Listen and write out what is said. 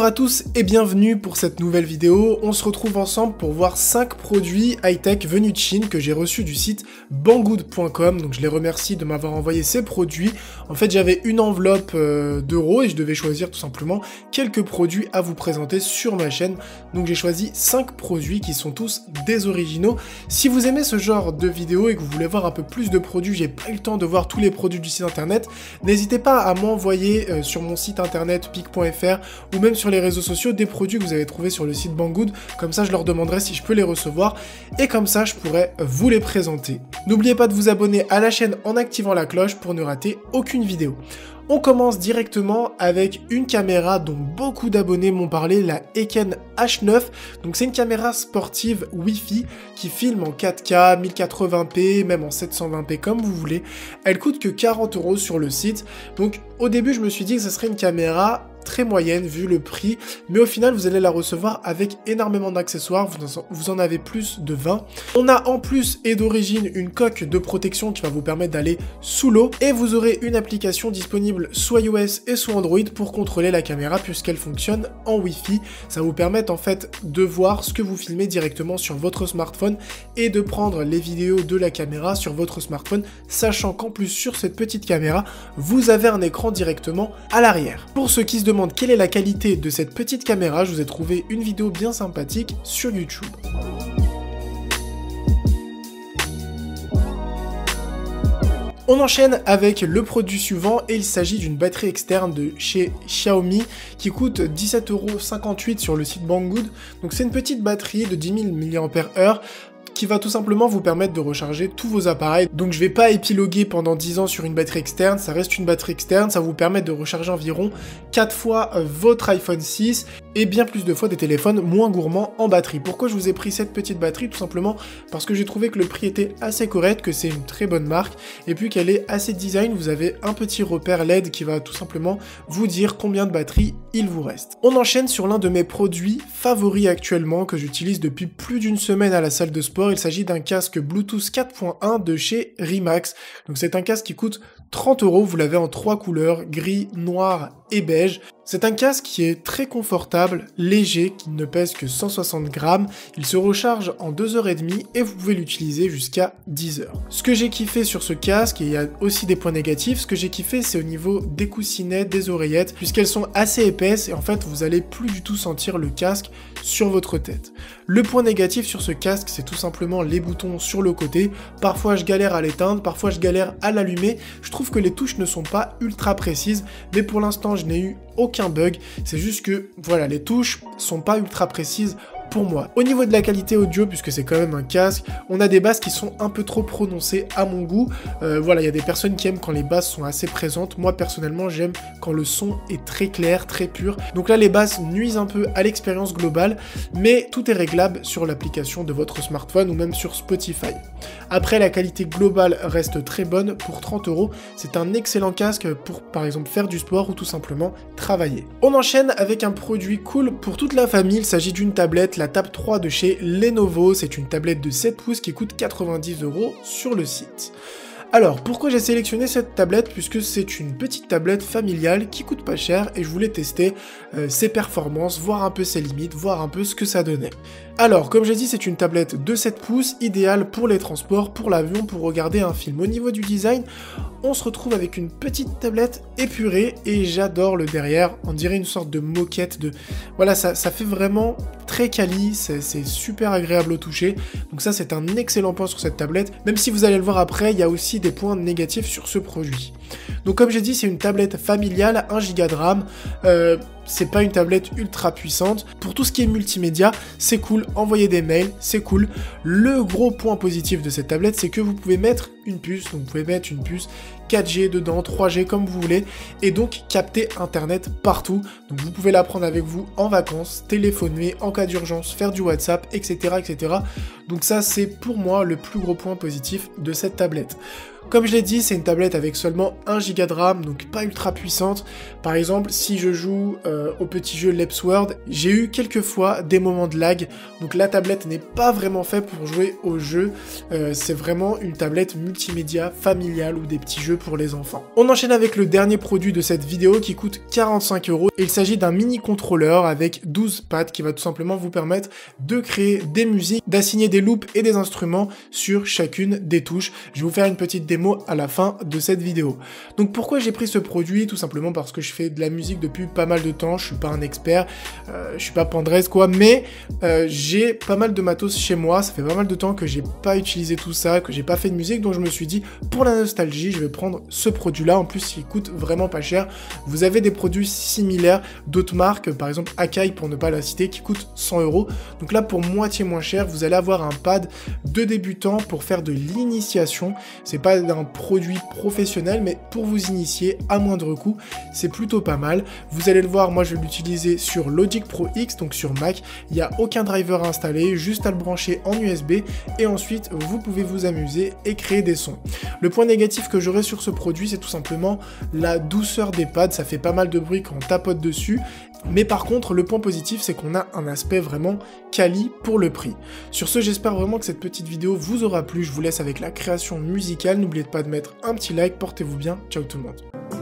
Bonjour à tous et bienvenue pour cette nouvelle vidéo. On se retrouve ensemble pour voir 5 produits high-tech venus de Chine que j'ai reçus du site banggood.com. Donc je les remercie de m'avoir envoyé ces produits. En fait, j'avais une enveloppe d'euros et je devais choisir tout simplement quelques produits à vous présenter sur ma chaîne. Donc j'ai choisi 5 produits qui sont tous des originaux. Si vous aimez ce genre de vidéo et que vous voulez voir un peu plus de produits, j'ai pas eu le temps de voir tous les produits du site internet, n'hésitez pas à m'envoyer sur mon site internet pic.fr ou même sur les réseaux sociaux des produits que vous avez trouvés sur le site Banggood, comme ça je leur demanderai si je peux les recevoir et comme ça je pourrai vous les présenter. N'oubliez pas de vous abonner à la chaîne en activant la cloche pour ne rater aucune vidéo. On commence directement avec une caméra dont beaucoup d'abonnés m'ont parlé, la Eken H9. Donc c'est une caméra sportive Wi-Fi qui filme en 4K, 1080p, même en 720p comme vous voulez. Elle coûte que 40 € sur le site. Donc au début je me suis dit que ce serait une caméra très moyenne vu le prix, mais au final vous allez la recevoir avec énormément d'accessoires, vous en avez plus de 20. On a en plus et d'origine une coque de protection qui va vous permettre d'aller sous l'eau et vous aurez une application disponible soit iOS et soit Android pour contrôler la caméra puisqu'elle fonctionne en Wi-Fi. Ça vous permet en fait de voir ce que vous filmez directement sur votre smartphone et de prendre les vidéos de la caméra sur votre smartphone, sachant qu'en plus sur cette petite caméra vous avez un écran directement à l'arrière. Pour ceux qui se demande quelle est la qualité de cette petite caméra, je vous ai trouvé une vidéo bien sympathique sur YouTube. On enchaîne avec le produit suivant et il s'agit d'une batterie externe de chez Xiaomi qui coûte 17,58 € sur le site Banggood. Donc c'est une petite batterie de 10 000 mAh qui va tout simplement vous permettre de recharger tous vos appareils. Donc je vais pas épiloguer pendant 10 ans sur une batterie externe, ça reste une batterie externe, ça vous permet de recharger environ 4 fois votre iPhone 6 et bien plus de fois des téléphones moins gourmands en batterie. Pourquoi je vous ai pris cette petite batterie? Tout simplement parce que j'ai trouvé que le prix était assez correct, que c'est une très bonne marque et puis qu'elle est assez design. Vous avez un petit repère LED qui va tout simplement vous dire combien de batterie il vous reste. On enchaîne sur l'un de mes produits favoris actuellement que j'utilise depuis plus d'une semaine à la salle de sport. Il s'agit d'un casque Bluetooth 4.1 de chez Rimax. Donc c'est un casque qui coûte 30 €, vous l'avez en 3 couleurs, gris, noir et beige. C'est un casque qui est très confortable, léger, qui ne pèse que 160 grammes. Il se recharge en 2h30 et vous pouvez l'utiliser jusqu'à 10 heures. Ce que j'ai kiffé sur ce casque, et il y a aussi des points négatifs, ce que j'ai kiffé c'est au niveau des coussinets, des oreillettes, puisqu'elles sont assez épaisses et en fait vous allez plus du tout sentir le casque sur votre tête. Le point négatif sur ce casque, c'est tout simplement les boutons sur le côté. Parfois je galère à l'éteindre, parfois je galère à l'allumer. Je trouve que les touches ne sont pas ultra précises, mais pour l'instant je n'ai eu aucun bug. C'est juste que voilà, les touches sont pas ultra précises pour moi. Au niveau de la qualité audio, puisque c'est quand même un casque, on a des basses qui sont un peu trop prononcées à mon goût. Voilà, il y a des personnes qui aiment quand les basses sont assez présentes. Moi, personnellement, j'aime quand le son est très clair, très pur. Donc là, les basses nuisent un peu à l'expérience globale, mais tout est réglable sur l'application de votre smartphone ou même sur Spotify. Après, la qualité globale reste très bonne pour 30 €. C'est un excellent casque pour, par exemple, faire du sport ou tout simplement travailler. On enchaîne avec un produit cool pour toute la famille. Il s'agit d'une tablette, la Tab 3 de chez Lenovo. C'est une tablette de 7 pouces qui coûte 90 € sur le site. Alors, pourquoi j'ai sélectionné cette tablette? Puisque c'est une petite tablette familiale qui coûte pas cher et je voulais tester ses performances, voir un peu ses limites, voir un peu ce que ça donnait. Alors, comme j'ai dit, c'est une tablette de 7 pouces, idéale pour les transports, pour l'avion, pour regarder un film. Au niveau du design, on se retrouve avec une petite tablette épurée et j'adore le derrière, on dirait une sorte de moquette de... Voilà, ça fait vraiment très quali, c'est super agréable au toucher, donc ça c'est un excellent point sur cette tablette, même si vous allez le voir après, il y a aussi des points négatifs sur ce produit. Donc comme j'ai dit, c'est une tablette familiale, 1 Go de RAM, c'est pas une tablette ultra puissante. Pour tout ce qui est multimédia, c'est cool, envoyer des mails, c'est cool. Le gros point positif de cette tablette, c'est que vous pouvez mettre une puce, donc vous pouvez mettre une puce 4G dedans, 3G comme vous voulez, et donc capter internet partout. Donc vous pouvez la prendre avec vous en vacances, téléphoner, en cas d'urgence, faire du WhatsApp, etc., etc. Donc ça c'est pour moi le plus gros point positif de cette tablette. Comme je l'ai dit, c'est une tablette avec seulement 1 Go de RAM, donc pas ultra puissante. Par exemple, si je joue au petit jeu Lepsword, j'ai eu quelques fois des moments de lag, donc la tablette n'est pas vraiment faite pour jouer au jeu, c'est vraiment une tablette multimédia familiale ou des petits jeux pour les enfants. On enchaîne avec le dernier produit de cette vidéo qui coûte 45 €. Il s'agit d'un mini contrôleur avec 12 pads qui va tout simplement vous permettre de créer des musiques, d'assigner des loops et des instruments sur chacune des touches. Je vais vous faire une petite démo à la fin de cette vidéo. Donc pourquoi j'ai pris ce produit? Tout simplement parce que je fais de la musique depuis pas mal de temps, je suis pas un expert, je suis pas Pandrez quoi, mais j'ai pas mal de matos chez moi, ça fait pas mal de temps que j'ai pas utilisé tout ça, que j'ai pas fait de musique, donc je me suis dit, pour la nostalgie, je vais prendre ce produit-là. En plus, il coûte vraiment pas cher. Vous avez des produits similaires d'autres marques, par exemple Akai pour ne pas la citer, qui coûte 100 €. Donc là, pour moitié moins cher, vous allez avoir un pad de débutant pour faire de l'initiation. C'est pas un produit professionnel, mais pour vous initier à moindre coût, c'est plutôt pas mal. Vous allez le voir, moi je vais l'utiliser sur Logic Pro X, donc sur Mac. Il n'y a aucun driver à installer, juste à le brancher en USB et ensuite vous pouvez vous amuser et créer des sons. Le point négatif que j'aurai sur ce produit, c'est tout simplement la douceur des pads. Ça fait pas mal de bruit quand on tapote dessus. Mais par contre, le point positif, c'est qu'on a un aspect vraiment quali pour le prix. Sur ce, j'espère vraiment que cette petite vidéo vous aura plu. Je vous laisse avec la création musicale. N'oubliez pas de mettre un petit like. Portez-vous bien. Ciao tout le monde.